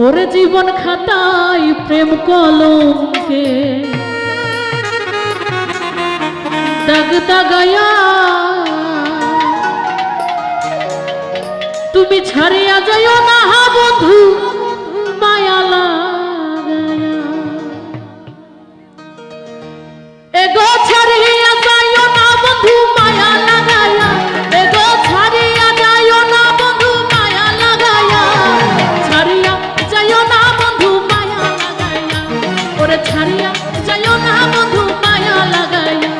ওরে জীবন খাতায় প্রেম কলঙ্কে দাগ দাগায়া তুমি ছাড়িয়া যাইও না বন্ধু মায়া লাগায়া এগো ছাড়িয়া যাইও না বন্ধু মায়া লাগায়া এগো ছাড়িয়া যাইও না বন্ধু মায়া লাগায়া ছাড়িয়া যাইও না বন্ধু মায়া লাগায়া ওরে ছাড়িয়া যাইও না বন্ধু মায়া লাগায়া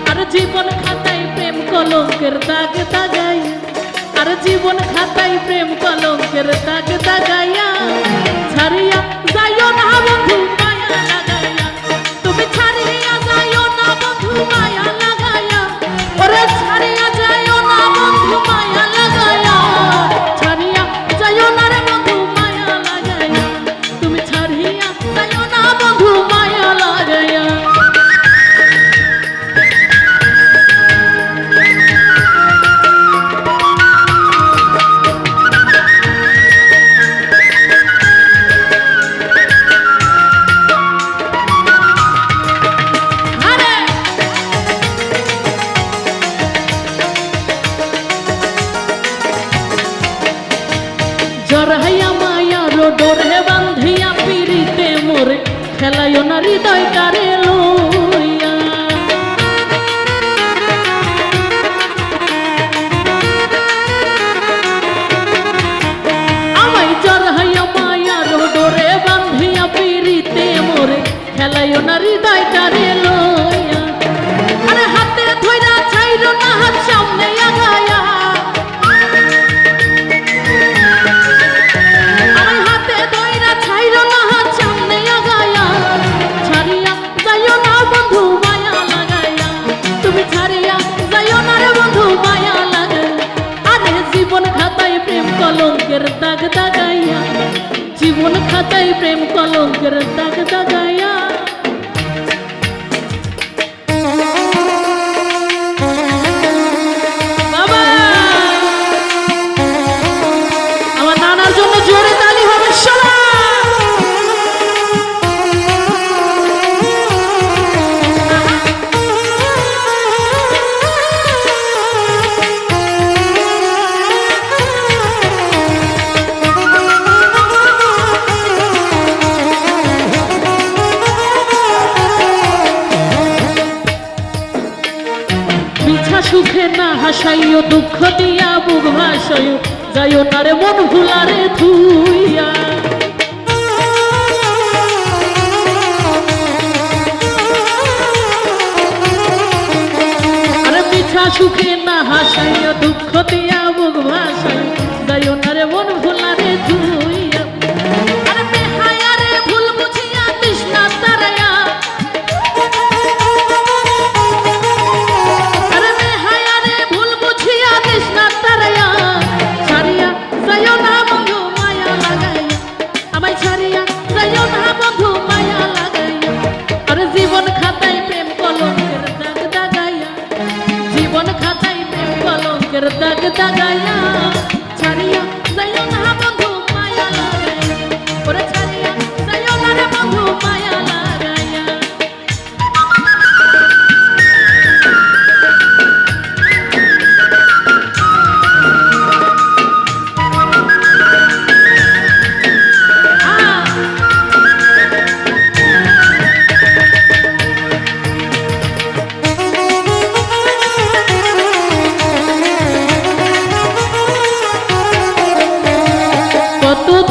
আর জীবন খাতায় প্রেম কলঙ্কের দাগ দাগায়া আর জীবন খাতায় প্রেম কলঙ্কের দাগ দাগায়া ছাড়িয়া যাইও না বন্ধু মায়া লাগায়া তুমি ছাড়িয়া যাইও না বন্ধু মায়া লাগায়া ওরে ছাড়িয়া যাইও না বন্ধু মায়া লাগায়া ছাড়িয়া যাইও না রে বন্ধু মায়া লাগায়া তুমি ছাড়িয়া যাইও না বন্ধু মায়া লাগায়া জড়াইয়া মায়ার ডোরে বান্ধিয়া পিড়িতে মোরে খেলাইও না হৃদয়টারে লইয়া আমায় জড়াইয়া মায়ার ডোরে বান্ধিয়া পিড়িতে মোরে খেলাইও না হৃদয়টারে লইয়া আরে হাতে ধইরা ছাইরো না হাত সামনে আগায়া কলঙ্কের দাগ দাগাইয়া জীবন খাতায় প্রেম কলঙ্কের দাগ দাগাইয়া বাবা আমার নানার জন্য জোরে তালি হবে শোনা সুখে না হাসাইও দুঃখ দিয়া বুক ভাসাইও যাইও না রে মন ভুলারে ধুইয়া আরে মিঠা সুখে না হাসাইও দুঃখ দিয়া বুক ভাসাইও যাইও না রে মন ভুলারে ধুইয়া আরে বেহায়া রে ভুল বুঝিয়া তৃষ্ণা তারায়া জীবন খাতায় প্রেম কলঙ্কের দাগ দাগাইয়া জীবন খাতায় প্রেম কলঙ্কের দাগ দাগাইয়া ছাড়িয়া যাইও না বন্ধু মায়া লাগাইয়া ওরে ছাড়িয়া যাইও না রে বন্ধু মায়া লাগাইয়া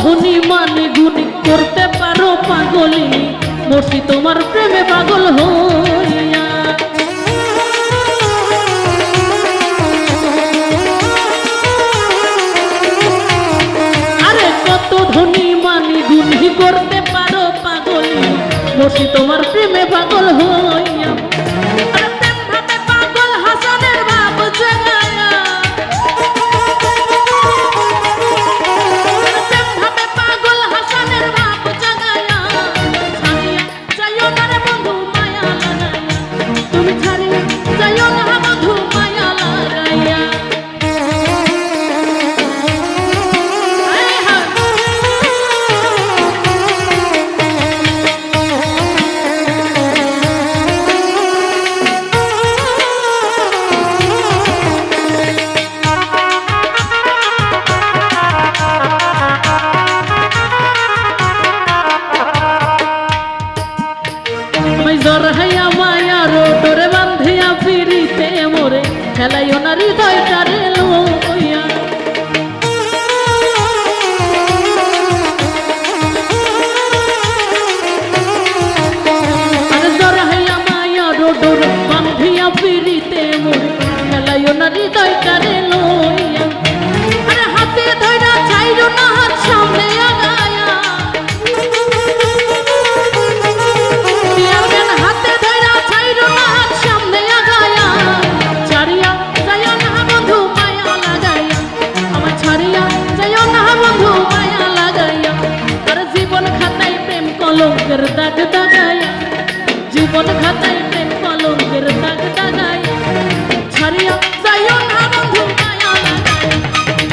ধনী মানে গুণী করতে পারো পাগলি মরছি তোমার প্রেমে পাগল হইয়া আরে কত ধনী মানে গুণী করতে পারো পাগলি মরছি তোমার প্রেমে পাগল হইয়া পাগল হাসানের বাপ জাগায়া কলঙ্কের দাগ দাগায়া, জীবন খাতায় প্রেম কলঙ্কের দাগ দাগায়া, ছাড়িয়া যাইও না বন্ধু মায়া লাগায়া,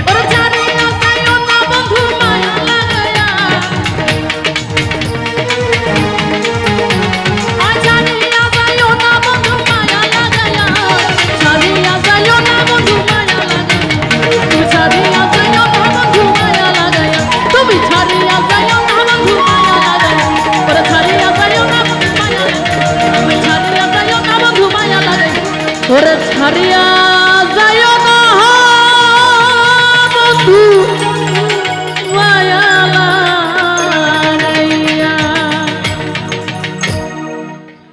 ওরে ছাড়িয়া যাইও না বন্ধু মায়া লাগায়া, ছাড়িয়া যাইও না বন্ধু মায়া লাগায়া, ছাড়িয়া যাইও না বন্ধু মায়া লাগায়া, তুমি ছাড়িয়া যাইও না বন্ধু মায়া লাগায়া, তুমি ছাড়িয়া যাইও না বন্ধু মায়া লাগায়া, ওরে ছাড়িয়া যাইও না বন্ধু মায়া লাগায়া, তুমি ছাড়িয়া যাইও না বন্ধু মায়া লাগায়া, ওরে ছাড়িয়া যাইও না বন্ধু